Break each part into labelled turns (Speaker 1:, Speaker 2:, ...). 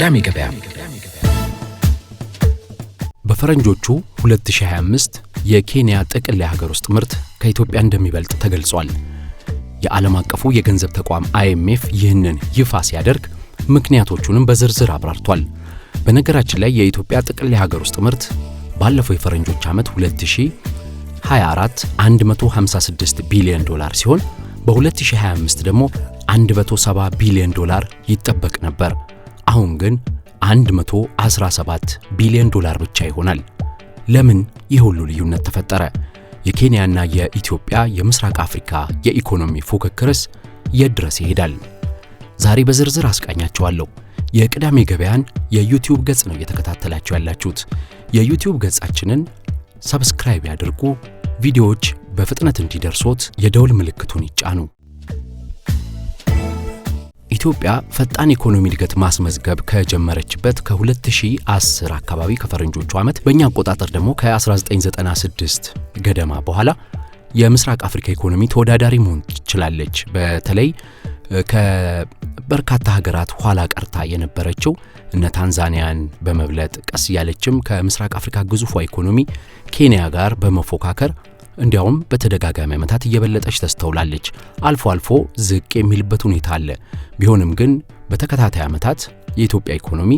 Speaker 1: ቅዳሜ ገበያ በፈረንጆቹ 2025 የኬንያ ጥቅል የሀገር ውስጥ ምርት ከኢትዮጵያ እንደሚበልጥ ተገልጿል። የዓለም አቀፉ የገንዘብ ተቋም IMF ይህንን ይፋ ሲያደርግ ምክንያቶቹንም በዝርዝር አብራርቷል። በነገራችን ላይ የኢትዮጵያ ጥቅል የሀገር ውስጥ ምርት ባለፈው የፈረንጆች ዓመት 2024 $156 ቢሊዮን ሲሆን በ2025 ደግሞ $170 ቢሊዮን ይጠበቅ ነበር። አሁን ግን $117 ቢሊዮን ብቻ ይሆናል። ለምን ይህ ሁሉ ልዩነት ተፈጠረ? የኬንያና የኢትዮጵያ የምስራቅ አፍሪካ የኢኮኖሚ ፉክክርስ የት ድረስ ይሄዳል? ዛሬ በዝርዝር አስቃኛቸዋለሁ። የቅዳሜ ገበያን የዩቲዩብ ገጽ ነው እየተከታተላችሁ ያላችሁት። የዩቲዩብ ገጻችንን ሰብስክራይብ ያድርጉ። ቪዲዮዎች በፍጥነት እንዲደርሶት የደውል ምልክቱን ይጫኑ። ኢትዮጵያ ፈጣን ኢኮኖሚ እድገት ማስመዝገብ ከጀመረችበት ከ2010 አካባቢ ከፈረንጆቹ ዓመት በእኛ አቆጣጠር ደግሞ ከ1996 ገደማ በኋላ የምስራቅ አፍሪካ ኢኮኖሚ ተወዳዳሪ መሆን ትችላለች። በተለይ ከበርካታ ሀገራት ኋላ ቀርታ የነበረችው እነ ታንዛኒያን በመብለጥ ቀስ ያለችም ከምስራቅ አፍሪካ ግዙፏ ኢኮኖሚ ኬንያ ጋር በመፎካከር እንዲያውም በተደጋጋሚ ዓመታት እየበለጠች ተስተውላለች። አልፎ አልፎ ዝቅ የሚልበት ሁኔታ አለ። ቢሆንም ግን በተከታታይ ዓመታት የኢትዮጵያ ኢኮኖሚ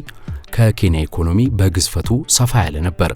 Speaker 1: ከኬንያ ኢኮኖሚ በግዝፈቱ ሰፋ ያለ ነበር።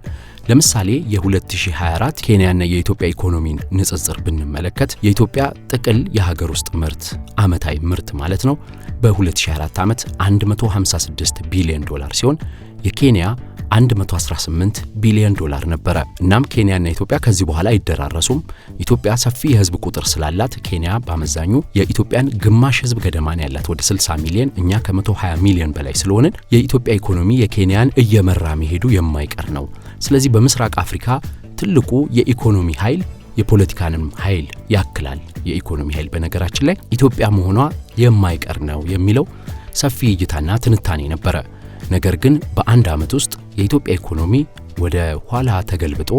Speaker 1: ለምሳሌ የ2024 ኬንያና የኢትዮጵያ ኢኮኖሚን ንጽጽር ብንመለከት የኢትዮጵያ ጥቅል የሀገር ውስጥ ምርት ዓመታዊ ምርት ማለት ነው በ2024 ዓመት $156 ቢሊዮን ሲሆን የኬንያ $118 ቢሊዮን ነበረ። እናም ኬንያና ኢትዮጵያ ከዚህ በኋላ አይደራረሱም። ኢትዮጵያ ሰፊ የህዝብ ቁጥር ስላላት ኬንያ በአመዛኙ የኢትዮጵያን ግማሽ ህዝብ ገደማን ያላት ወደ 60 ሚሊዮን፣ እኛ ከ120 ሚሊዮን በላይ ስለሆንን የኢትዮጵያ ኢኮኖሚ የኬንያን እየመራ መሄዱ የማይቀር ነው። ስለዚህ በምስራቅ አፍሪካ ትልቁ የኢኮኖሚ ኃይል የፖለቲካንም ኃይል ያክላል። የኢኮኖሚ ኃይል በነገራችን ላይ ኢትዮጵያ መሆኗ የማይቀር ነው የሚለው ሰፊ እይታና ትንታኔ ነበረ። ነገር ግን በአንድ ዓመት ውስጥ የኢትዮጵያ ኢኮኖሚ ወደ ኋላ ተገልብጦ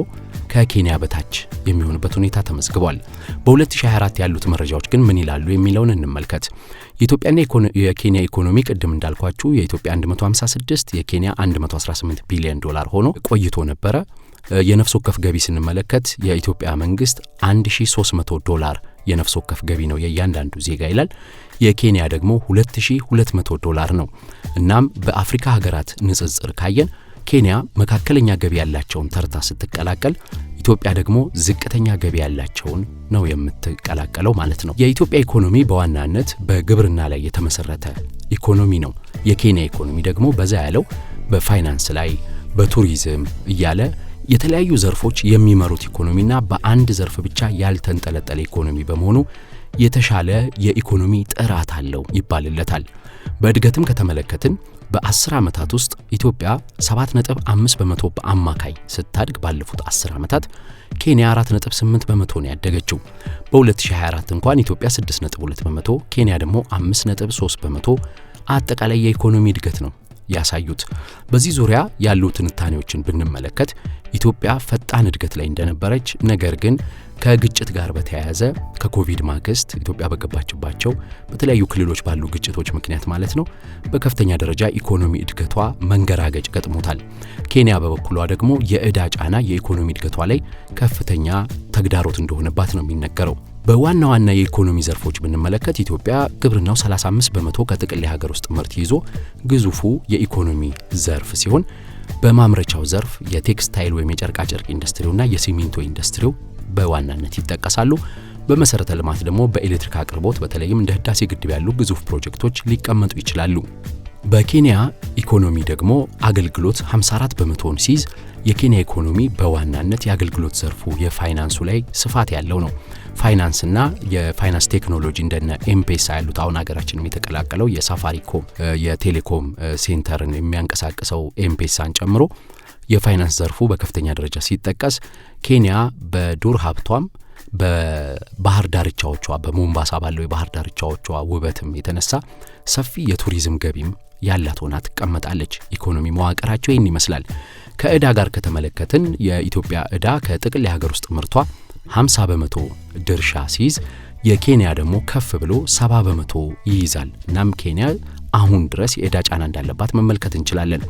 Speaker 1: ከኬንያ በታች የሚሆንበት ሁኔታ ተመዝግቧል። በ2024 ያሉት መረጃዎች ግን ምን ይላሉ የሚለውን እንመልከት። የኢትዮጵያና የኬንያ ኢኮኖሚ ቅድም እንዳልኳችሁ የኢትዮጵያ 156 የኬንያ $118 ቢሊዮን ሆኖ ቆይቶ ነበረ። የነፍስ ወከፍ ገቢ ስንመለከት የኢትዮጵያ መንግስት $1300 የነፍስ ወከፍ ገቢ ነው የእያንዳንዱ ዜጋ ይላል። የኬንያ ደግሞ $2200 ነው። እናም በአፍሪካ ሀገራት ንጽጽር ካየን ኬንያ መካከለኛ ገቢ ያላቸውን ተርታ ስትቀላቀል ኢትዮጵያ ደግሞ ዝቅተኛ ገቢ ያላቸውን ነው የምትቀላቀለው ማለት ነው። የኢትዮጵያ ኢኮኖሚ በዋናነት በግብርና ላይ የተመሰረተ ኢኮኖሚ ነው። የኬንያ ኢኮኖሚ ደግሞ በዛ ያለው በፋይናንስ ላይ በቱሪዝም እያለ የተለያዩ ዘርፎች የሚመሩት ኢኮኖሚና በአንድ ዘርፍ ብቻ ያልተንጠለጠለ ኢኮኖሚ በመሆኑ የተሻለ የኢኮኖሚ ጥራት አለው ይባልለታል። በእድገትም ከተመለከትን በ10 ዓመታት ውስጥ ኢትዮጵያ 7.5% በአማካይ ስታድግ ባለፉት 10 ዓመታት ኬንያ 4.8% ነው ያደገችው። በ2024 እንኳን ኢትዮጵያ 6.2%፣ ኬንያ ደግሞ 5.3% አጠቃላይ የኢኮኖሚ እድገት ነው ያሳዩት። በዚህ ዙሪያ ያሉ ትንታኔዎችን ብንመለከት ኢትዮጵያ ፈጣን እድገት ላይ እንደነበረች፣ ነገር ግን ከግጭት ጋር በተያያዘ ከኮቪድ ማግስት ኢትዮጵያ በገባችባቸው በተለያዩ ክልሎች ባሉ ግጭቶች ምክንያት ማለት ነው በከፍተኛ ደረጃ ኢኮኖሚ እድገቷ መንገራገጭ ገጥሞታል። ኬንያ በበኩሏ ደግሞ የዕዳ ጫና የኢኮኖሚ እድገቷ ላይ ከፍተኛ ተግዳሮት እንደሆነባት ነው የሚነገረው። በዋና ዋና የኢኮኖሚ ዘርፎች ብንመለከት ኢትዮጵያ ግብርናው 35% ከጥቅል የሀገር ውስጥ ምርት ይዞ ግዙፉ የኢኮኖሚ ዘርፍ ሲሆን በማምረቻው ዘርፍ የቴክስታይል ወይም የጨርቃጨርቅ ኢንዱስትሪውና የሲሚንቶ ኢንዱስትሪው በዋናነት ይጠቀሳሉ። በመሰረተ ልማት ደግሞ በኤሌክትሪክ አቅርቦት በተለይም እንደ ህዳሴ ግድብ ያሉ ግዙፍ ፕሮጀክቶች ሊቀመጡ ይችላሉ። በኬንያ ኢኮኖሚ ደግሞ አገልግሎት 54% ሲይዝ የኬንያ ኢኮኖሚ በዋናነት የአገልግሎት ዘርፉ የፋይናንሱ ላይ ስፋት ያለው ነው። ፋይናንስና የፋይናንስ ቴክኖሎጂ እንደነ ኤምፔሳ ያሉት አሁን ሀገራችንም የተቀላቀለው የሳፋሪኮም የቴሌኮም ሴንተርን የሚያንቀሳቅሰው ኤምፔሳን ጨምሮ የፋይናንስ ዘርፉ በከፍተኛ ደረጃ ሲጠቀስ ኬንያ በዱር ሀብቷም በባህር ዳርቻዎቿ በሞምባሳ ባለው የባህር ዳርቻዎቿ ውበትም የተነሳ ሰፊ የቱሪዝም ገቢም ያላት ሆና ትቀመጣለች። ኢኮኖሚ መዋቅራቸው ይህን ይመስላል። ከዕዳ ጋር ከተመለከትን የኢትዮጵያ ዕዳ ከጥቅል የሀገር ውስጥ ምርቷ 50% ድርሻ ሲይዝ የኬንያ ደግሞ ከፍ ብሎ 70% ይይዛል። እናም ኬንያ አሁን ድረስ የዕዳ ጫና እንዳለባት መመልከት እንችላለን።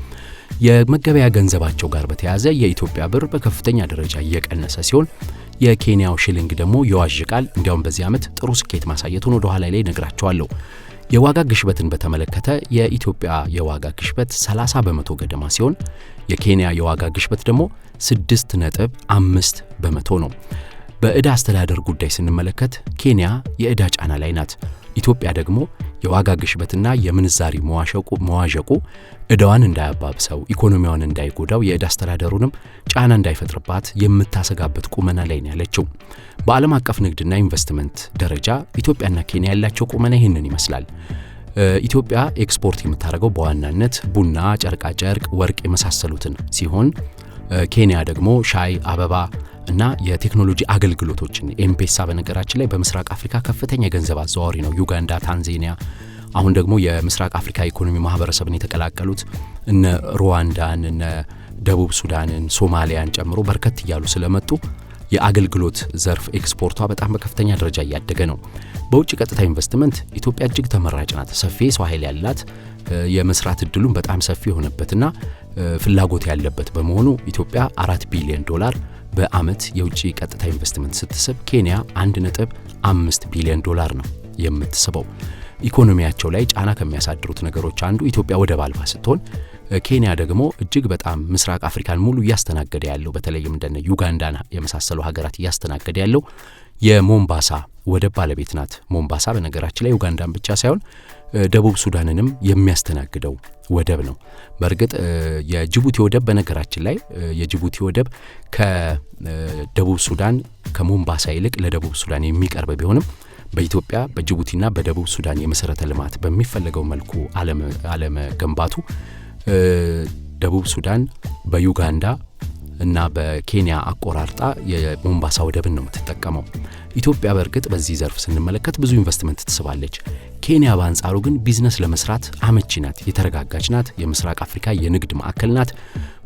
Speaker 1: የመገበያ ገንዘባቸው ጋር በተያያዘ የኢትዮጵያ ብር በከፍተኛ ደረጃ እየቀነሰ ሲሆን የኬንያው ሽሊንግ ደግሞ ይዋዥቃል። እንዲያውም በዚህ ዓመት ጥሩ ስኬት ማሳየቱን ወደ ኋላ ላይ ነግራቸዋለሁ። የዋጋ ግሽበትን በተመለከተ የኢትዮጵያ የዋጋ ግሽበት 30 በመቶ ገደማ ሲሆን የኬንያ የዋጋ ግሽበት ደግሞ 6.5% ነው። በዕዳ አስተዳደር ጉዳይ ስንመለከት ኬንያ የዕዳ ጫና ላይ ናት። ኢትዮጵያ ደግሞ የዋጋ ግሽበትና የምንዛሪ መዋዠቁ ዕዳዋን እንዳያባብሰው፣ ኢኮኖሚዋን እንዳይጎዳው፣ የዕዳ አስተዳደሩንም ጫና እንዳይፈጥርባት የምታሰጋበት ቁመና ላይ ነው ያለችው። በዓለም አቀፍ ንግድና ኢንቨስትመንት ደረጃ ኢትዮጵያና ኬንያ ያላቸው ቁመና ይህንን ይመስላል። ኢትዮጵያ ኤክስፖርት የምታደርገው በዋናነት ቡና፣ ጨርቃጨርቅ፣ ወርቅ የመሳሰሉትን ሲሆን ኬንያ ደግሞ ሻይ፣ አበባ እና የቴክኖሎጂ አገልግሎቶችን ኤምፔሳ በነገራችን ላይ በምስራቅ አፍሪካ ከፍተኛ የገንዘብ አዘዋዋሪ ነው። ዩጋንዳ፣ ታንዛኒያ አሁን ደግሞ የምስራቅ አፍሪካ ኢኮኖሚ ማህበረሰብን የተቀላቀሉት እነ ሩዋንዳን፣ እነ ደቡብ ሱዳንን፣ ሶማሊያን ጨምሮ በርከት እያሉ ስለመጡ የአገልግሎት ዘርፍ ኤክስፖርቷ በጣም በከፍተኛ ደረጃ እያደገ ነው። በውጭ ቀጥታ ኢንቨስትመንት ኢትዮጵያ እጅግ ተመራጭ ናት። ሰፊ ሰው ኃይል ያላት የመስራት እድሉን በጣም ሰፊ የሆነበትና ፍላጎት ያለበት በመሆኑ ኢትዮጵያ $4 ቢሊዮን በአመት የውጭ ቀጥታ ኢንቨስትመንት ስትስብ ኬንያ $1.5 ቢሊዮን ነው የምትስበው። ኢኮኖሚያቸው ላይ ጫና ከሚያሳድሩት ነገሮች አንዱ ኢትዮጵያ ወደብ አልባ ስትሆን ኬንያ ደግሞ እጅግ በጣም ምስራቅ አፍሪካን ሙሉ እያስተናገደ ያለው በተለይም እንደነ ዩጋንዳና የመሳሰሉ ሀገራት እያስተናገደ ያለው የሞምባሳ ወደብ ባለቤት ናት። ሞምባሳ በነገራችን ላይ ዩጋንዳን ብቻ ሳይሆን ደቡብ ሱዳንንም የሚያስተናግደው ወደብ ነው። በእርግጥ የጅቡቲ ወደብ በነገራችን ላይ የጅቡቲ ወደብ ከደቡብ ሱዳን ከሞምባሳ ይልቅ ለደቡብ ሱዳን የሚቀርብ ቢሆንም በኢትዮጵያ በጅቡቲና በደቡብ ሱዳን የመሰረተ ልማት በሚፈለገው መልኩ አለመገንባቱ ደቡብ ሱዳን በዩጋንዳ እና በኬንያ አቆራርጣ የሞምባሳ ወደብን ነው የምትጠቀመው። ኢትዮጵያ በእርግጥ በዚህ ዘርፍ ስንመለከት ብዙ ኢንቨስትመንት ትስባለች። ኬንያ በአንጻሩ ግን ቢዝነስ ለመስራት አመቺ ናት፣ የተረጋጋች ናት፣ የምስራቅ አፍሪካ የንግድ ማዕከል ናት።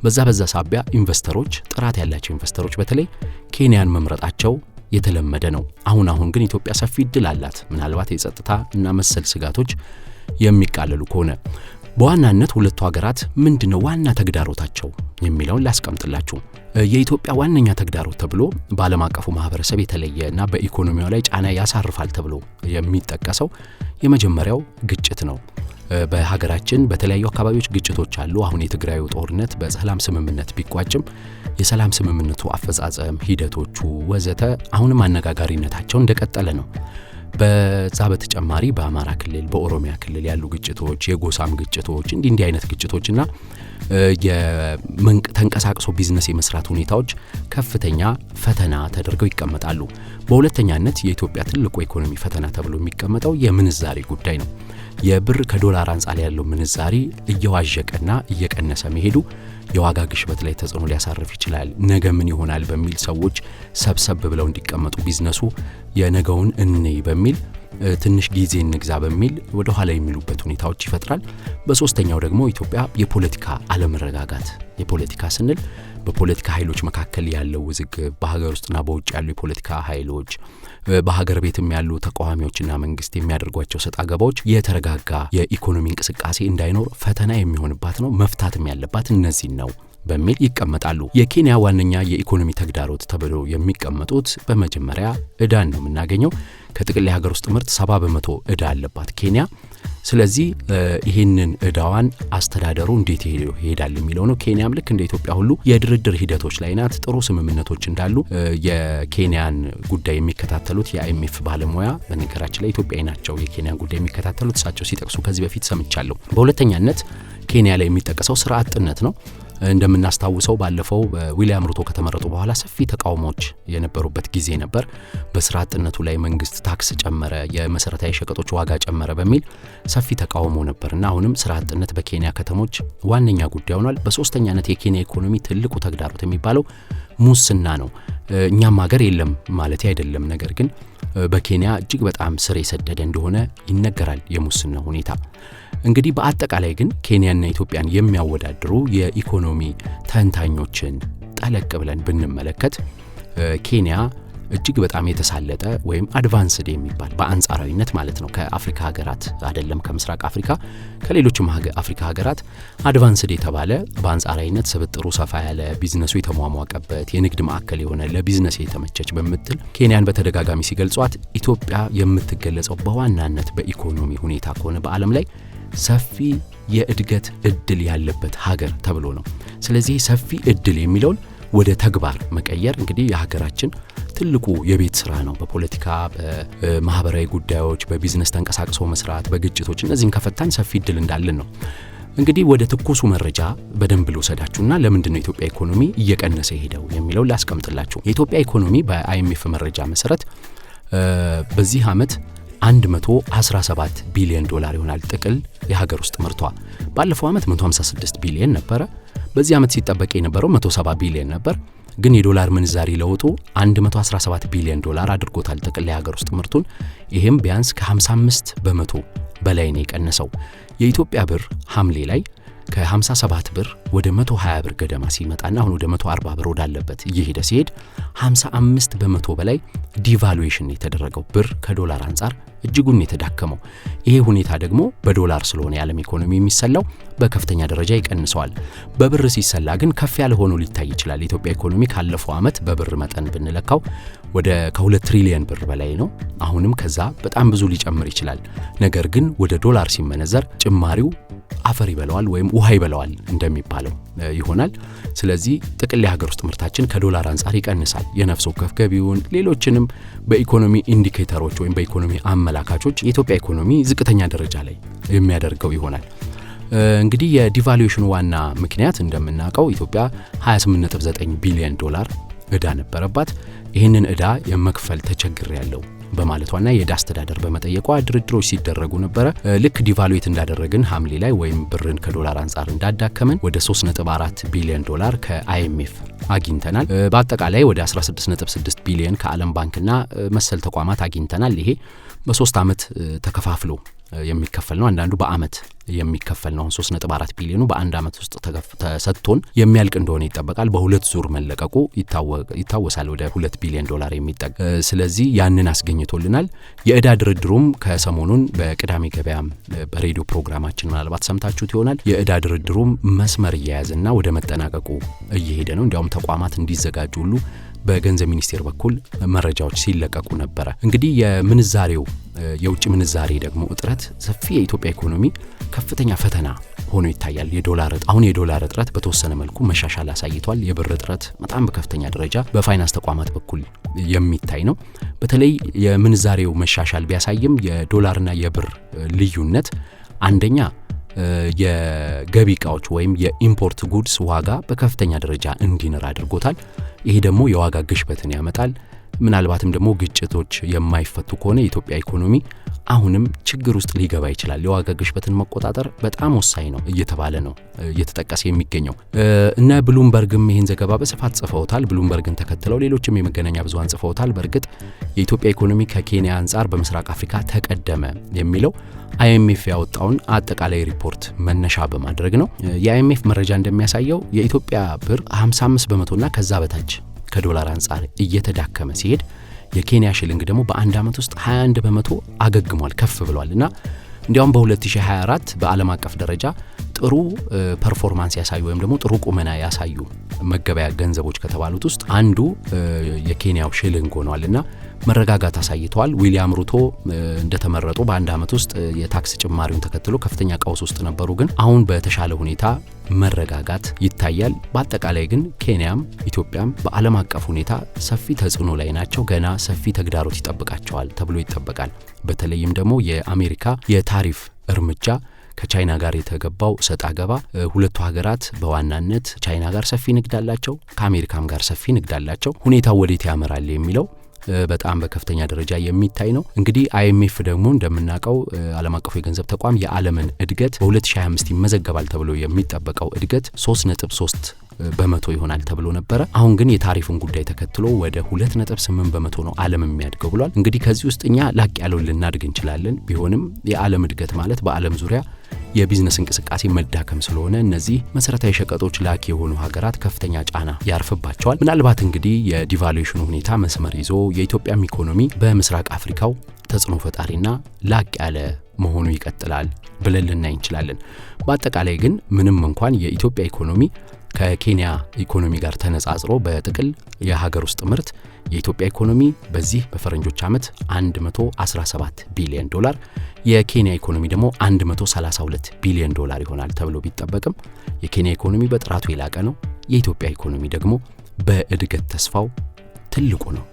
Speaker 1: በዛ ሳቢያ ኢንቨስተሮች፣ ጥራት ያላቸው ኢንቨስተሮች በተለይ ኬንያን መምረጣቸው የተለመደ ነው። አሁን ግን ኢትዮጵያ ሰፊ እድል አላት፣ ምናልባት የጸጥታ እና መሰል ስጋቶች የሚቃለሉ ከሆነ። በዋናነት ሁለቱ ሀገራት ምንድነው ዋና ተግዳሮታቸው የሚለውን ላስቀምጥላችሁ። የኢትዮጵያ ዋነኛ ተግዳሮት ተብሎ በዓለም አቀፉ ማህበረሰብ የተለየና በኢኮኖሚው ላይ ጫና ያሳርፋል ተብሎ የሚጠቀሰው የመጀመሪያው ግጭት ነው። በሀገራችን በተለያዩ አካባቢዎች ግጭቶች አሉ። አሁን የትግራዩ ጦርነት በሰላም ስምምነት ቢቋጭም የሰላም ስምምነቱ አፈጻጸም ሂደቶቹ ወዘተ አሁንም አነጋጋሪነታቸው እንደቀጠለ ነው። በዛ በተጨማሪ በአማራ ክልል በኦሮሚያ ክልል ያሉ ግጭቶች፣ የጎሳም ግጭቶች እንዲህ አይነት ግጭቶችና ተንቀሳቅሶ ቢዝነስ የመስራት ሁኔታዎች ከፍተኛ ፈተና ተደርገው ይቀመጣሉ። በሁለተኛነት የኢትዮጵያ ትልቁ ኢኮኖሚ ፈተና ተብሎ የሚቀመጠው የምንዛሪ ጉዳይ ነው። የብር ከዶላር አንጻር ያለው ምንዛሪ እየዋዠቀና እየቀነሰ መሄዱ የዋጋ ግሽበት ላይ ተጽዕኖ ሊያሳርፍ ይችላል። ነገ ምን ይሆናል በሚል ሰዎች ሰብሰብ ብለው እንዲቀመጡ ቢዝነሱ የነገውን እንይ በሚል ትንሽ ጊዜ እንግዛ በሚል ወደ ኋላ የሚሉበት ሁኔታዎች ይፈጥራል። በሶስተኛው ደግሞ ኢትዮጵያ የፖለቲካ አለመረጋጋት፣ የፖለቲካ ስንል በፖለቲካ ኃይሎች መካከል ያለው ውዝግብ፣ በሀገር ውስጥና በውጭ ያሉ የፖለቲካ ኃይሎች፣ በሀገር ቤትም ያሉ ተቃዋሚዎችና መንግስት የሚያደርጓቸው ሰጣ ገባዎች የተረጋጋ የኢኮኖሚ እንቅስቃሴ እንዳይኖር ፈተና የሚሆንባት ነው። መፍታትም ያለባት እነዚህን ነው በሚል ይቀመጣሉ። የኬንያ ዋነኛ የኢኮኖሚ ተግዳሮት ተብሎ የሚቀመጡት በመጀመሪያ ዕዳን ነው የምናገኘው። ከጥቅል የሀገር ውስጥ ምርት 70% ዕዳ አለባት ኬንያ። ስለዚህ ይህንን ዕዳዋን አስተዳደሩ እንዴት ይሄዳል የሚለው ነው። ኬንያም ልክ እንደ ኢትዮጵያ ሁሉ የድርድር ሂደቶች ላይ ናት። ጥሩ ስምምነቶች እንዳሉ የኬንያን ጉዳይ የሚከታተሉት የአይኤምኤፍ ባለሙያ በነገራችን ላይ ኢትዮጵያዊ ናቸው የኬንያን ጉዳይ የሚከታተሉት፣ እሳቸው ሲጠቅሱ ከዚህ በፊት ሰምቻለሁ። በሁለተኛነት ኬንያ ላይ የሚጠቀሰው ስራ አጥነት ነው። እንደምናስታውሰው ባለፈው ዊሊያም ሩቶ ከተመረጡ በኋላ ሰፊ ተቃውሞዎች የነበሩበት ጊዜ ነበር። በስራ አጥነቱ ላይ መንግስት ታክስ ጨመረ፣ የመሰረታዊ ሸቀጦች ዋጋ ጨመረ በሚል ሰፊ ተቃውሞ ነበርና አሁንም ስራ አጥነት በኬንያ ከተሞች ዋነኛ ጉዳይ ሆኗል። በሶስተኛነት የኬንያ ኢኮኖሚ ትልቁ ተግዳሮት የሚባለው ሙስና ነው። እኛም ሀገር የለም ማለት አይደለም፣ ነገር ግን በኬንያ እጅግ በጣም ስር የሰደደ እንደሆነ ይነገራል የሙስና ሁኔታ። እንግዲህ በአጠቃላይ ግን ኬንያና ኢትዮጵያን የሚያወዳድሩ የኢኮኖሚ ተንታኞችን ጠለቅ ብለን ብንመለከት ኬንያ እጅግ በጣም የተሳለጠ ወይም አድቫንስድ የሚባል በአንጻራዊነት ማለት ነው ከአፍሪካ ሀገራት አይደለም ከምስራቅ አፍሪካ ከሌሎችም አፍሪካ ሀገራት አድቫንስድ የተባለ በአንጻራዊነት ስብጥሩ ሰፋ ያለ ቢዝነሱ የተሟሟቀበት የንግድ ማዕከል የሆነ ለቢዝነስ የተመቸች በመምትል ኬንያን በተደጋጋሚ ሲገልጿት ኢትዮጵያ የምትገለጸው በዋናነት በኢኮኖሚ ሁኔታ ከሆነ በዓለም ላይ ሰፊ የእድገት እድል ያለበት ሀገር ተብሎ ነው። ስለዚህ ሰፊ እድል የሚለውን ወደ ተግባር መቀየር እንግዲህ የሀገራችን ትልቁ የቤት ስራ ነው። በፖለቲካ፣ በማህበራዊ ጉዳዮች፣ በቢዝነስ ተንቀሳቅሶ መስራት፣ በግጭቶች እነዚህን ከፈታን ሰፊ እድል እንዳለን ነው። እንግዲህ ወደ ትኩሱ መረጃ በደንብ ልውሰዳችሁና ለምንድን ነው ኢትዮጵያ ኢኮኖሚ እየቀነሰ ሄደው የሚለው ላስቀምጥላችሁ። የኢትዮጵያ ኢኮኖሚ በአይኤምኤፍ መረጃ መሰረት በዚህ ዓመት 117 ቢሊዮን ዶላር ይሆናል ጥቅል የሀገር ውስጥ ምርቷ። ባለፈው ዓመት 156 ቢሊዮን ነበረ። በዚህ ዓመት ሲጠበቅ የነበረው 170 ቢሊዮን ነበር። ግን የዶላር ምንዛሪ ለውጡ 117 ቢሊዮን ዶላር አድርጎታል ጥቅል የሀገር ውስጥ ምርቱን። ይህም ቢያንስ ከ55 በመቶ በላይ ነው የቀነሰው። የኢትዮጵያ ብር ሐምሌ ላይ ከ57 ብር ወደ 120 ብር ገደማ ሲመጣና አሁን ወደ 140 ብር ወዳለበት እየሄደ ሲሄድ 55 በመቶ በላይ ዲቫሉዌሽን የተደረገው ብር ከዶላር አንጻር እጅጉን የተዳከመው። ይሄ ሁኔታ ደግሞ በዶላር ስለሆነ የዓለም ኢኮኖሚ የሚሰላው በከፍተኛ ደረጃ ይቀንሰዋል። በብር ሲሰላ ግን ከፍ ያለ ሆኖ ሊታይ ይችላል። የኢትዮጵያ ኢኮኖሚ ካለፈው ዓመት በብር መጠን ብንለካው ወደ ከ2 ትሪሊየን ብር በላይ ነው። አሁንም ከዛ በጣም ብዙ ሊጨምር ይችላል። ነገር ግን ወደ ዶላር ሲመነዘር ጭማሪው አፈር ይበለዋል ወይም ውሃ ይበለዋል እንደሚባለው ይሆናል። ስለዚህ ጥቅል የሀገር ውስጥ ምርታችን ከዶላር አንጻር ይቀንሳል። የነፍስ ወከፍ ገቢውን፣ ሌሎችንም በኢኮኖሚ ኢንዲኬተሮች ወይም በኢኮኖሚ አመላካቾች የኢትዮጵያ ኢኮኖሚ ዝቅተኛ ደረጃ ላይ የሚያደርገው ይሆናል። እንግዲህ የዲቫሉዌሽኑ ዋና ምክንያት እንደምናውቀው ኢትዮጵያ 28.9 ቢሊዮን ዶላር ዕዳ ነበረባት። ይህንን ዕዳ የመክፈል ተቸግሬያለሁ በማለቷና የዕዳ አስተዳደር በመጠየቋ ድርድሮች ሲደረጉ ነበረ። ልክ ዲቫሉዌት እንዳደረግን ሐምሌ ላይ ወይም ብርን ከዶላር አንጻር እንዳዳከመን ወደ 3.4 ቢሊዮን ዶላር ከአይኤምኤፍ አግኝተናል። በአጠቃላይ ወደ 16.6 ቢሊዮን ከዓለም ባንክና መሰል ተቋማት አግኝተናል። ይሄ በ3 ዓመት ተከፋፍሎ የሚከፈል ነው። አንዳንዱ በአመት የሚከፈል ነው። 3.4 ቢሊዮኑ በአንድ አመት ውስጥ ተሰጥቶን የሚያልቅ እንደሆነ ይጠበቃል። በሁለት ዙር መለቀቁ ይታወሳል። ወደ 2 ቢሊዮን ዶላር የሚጠጋ ስለዚህ ያንን አስገኝቶልናል። የዕዳ ድርድሩም ከሰሞኑን በቅዳሜ ገበያ በሬዲዮ ፕሮግራማችን ምናልባት ሰምታችሁት ይሆናል። የዕዳ ድርድሩም መስመር እየያዘና ወደ መጠናቀቁ እየሄደ ነው። እንዲያውም ተቋማት እንዲዘጋጁ ሁሉ በገንዘብ ሚኒስቴር በኩል መረጃዎች ሲለቀቁ ነበረ። እንግዲህ የውጭ ምንዛሬ ደግሞ እጥረት ሰፊ የኢትዮጵያ ኢኮኖሚ ከፍተኛ ፈተና ሆኖ ይታያል። የዶላር እጥረት በተወሰነ መልኩ መሻሻል አሳይቷል። የብር እጥረት በጣም በከፍተኛ ደረጃ በፋይናንስ ተቋማት በኩል የሚታይ ነው። በተለይ የምንዛሬው መሻሻል ቢያሳይም የዶላርና የብር ልዩነት አንደኛ የገቢ ዕቃዎች ወይም የኢምፖርት ጉድስ ዋጋ በከፍተኛ ደረጃ እንዲንር አድርጎታል። ይሄ ደግሞ የዋጋ ግሽበትን ያመጣል። ምናልባትም ደግሞ ግጭቶች የማይፈቱ ከሆነ የኢትዮጵያ ኢኮኖሚ አሁንም ችግር ውስጥ ሊገባ ይችላል። የዋጋ ግሽበትን መቆጣጠር በጣም ወሳኝ ነው እየተባለ ነው እየተጠቀሰ የሚገኘው። እነ ብሉምበርግም ይህን ዘገባ በስፋት ጽፈውታል። ብሉምበርግን ተከትለው ሌሎችም የመገናኛ ብዙሃን ጽፈውታል። በእርግጥ የኢትዮጵያ ኢኮኖሚ ከኬንያ አንጻር በምስራቅ አፍሪካ ተቀደመ የሚለው አይኤምኤፍ ያወጣውን አጠቃላይ ሪፖርት መነሻ በማድረግ ነው። የአይኤምኤፍ መረጃ እንደሚያሳየው የኢትዮጵያ ብር 55 በመቶና ከዛ በታች ከዶላር አንጻር እየተዳከመ ሲሄድ የኬንያ ሽልንግ ደግሞ በአንድ አመት ውስጥ 21 በመቶ አገግሟል፣ ከፍ ብሏልና እንዲያውም በ2024 በዓለም አቀፍ ደረጃ ጥሩ ፐርፎርማንስ ያሳዩ ወይም ደግሞ ጥሩ ቁመና ያሳዩ መገበያ ገንዘቦች ከተባሉት ውስጥ አንዱ የኬንያው ሽልንግ ሆኗልና መረጋጋት አሳይተዋል። ዊሊያም ሩቶ እንደተመረጡ በአንድ አመት ውስጥ የታክስ ጭማሪውን ተከትሎ ከፍተኛ ቀውስ ውስጥ ነበሩ፣ ግን አሁን በተሻለ ሁኔታ መረጋጋት ይታያል። በአጠቃላይ ግን ኬንያም ኢትዮጵያም በዓለም አቀፍ ሁኔታ ሰፊ ተጽዕኖ ላይ ናቸው። ገና ሰፊ ተግዳሮት ይጠብቃቸዋል ተብሎ ይጠበቃል። በተለይም ደግሞ የአሜሪካ የታሪፍ እርምጃ ከቻይና ጋር የተገባው ሰጣ ገባ ሁለቱ ሀገራት በዋናነት ቻይና ጋር ሰፊ ንግድ አላቸው፣ ከአሜሪካም ጋር ሰፊ ንግድ አላቸው። ሁኔታው ወዴት ያመራል የሚለው በጣም በከፍተኛ ደረጃ የሚታይ ነው። እንግዲህ አይኤምኤፍ ደግሞ እንደምናውቀው ዓለም አቀፉ የገንዘብ ተቋም የዓለምን እድገት በ2025 ይመዘገባል ተብሎ የሚጠበቀው እድገት 3.3 በመቶ ይሆናል ተብሎ ነበረ። አሁን ግን የታሪፉን ጉዳይ ተከትሎ ወደ 2.8 በመቶ ነው ዓለም የሚያድገው ብሏል። እንግዲህ ከዚህ ውስጥ እኛ ላቅ ያለው ልናድግ እንችላለን። ቢሆንም የዓለም እድገት ማለት በዓለም ዙሪያ የቢዝነስ እንቅስቃሴ መዳከም ስለሆነ እነዚህ መሰረታዊ ሸቀጦች ላኪ የሆኑ ሀገራት ከፍተኛ ጫና ያርፍባቸዋል። ምናልባት እንግዲህ የዲቫሉዌሽኑ ሁኔታ መስመር ይዞ የኢትዮጵያም ኢኮኖሚ በምስራቅ አፍሪካው ተጽዕኖ ፈጣሪና ላቅ ያለ መሆኑ ይቀጥላል ብለን ልናይ እንችላለን። በአጠቃላይ ግን ምንም እንኳን የኢትዮጵያ ኢኮኖሚ ከኬንያ ኢኮኖሚ ጋር ተነጻጽሮ በጥቅል የሀገር ውስጥ ምርት የኢትዮጵያ ኢኮኖሚ በዚህ በፈረንጆች ዓመት 117 ቢሊዮን ዶላር፣ የኬንያ ኢኮኖሚ ደግሞ 132 ቢሊዮን ዶላር ይሆናል ተብሎ ቢጠበቅም የኬንያ ኢኮኖሚ በጥራቱ የላቀ ነው። የኢትዮጵያ ኢኮኖሚ ደግሞ በእድገት ተስፋው ትልቁ ነው።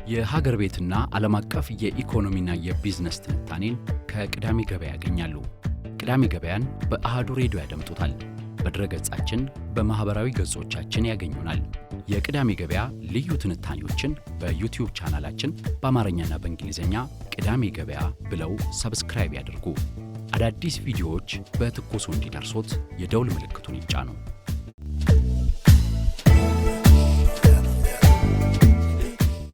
Speaker 1: የሀገር ቤትና ዓለም አቀፍ የኢኮኖሚና የቢዝነስ ትንታኔን ከቅዳሜ ገበያ ያገኛሉ። ቅዳሜ ገበያን በአሃዱ ሬዲዮ ያደምጡታል። በድረገጻችን በማህበራዊ ገጾቻችን ያገኙናል። የቅዳሜ ገበያ ልዩ ትንታኔዎችን በዩቲዩብ ቻናላችን በአማርኛና በእንግሊዝኛ ቅዳሜ ገበያ ብለው ሰብስክራይብ ያድርጉ። አዳዲስ ቪዲዮዎች በትኩሱ እንዲደርሶት የደውል ምልክቱን ይጫኑ።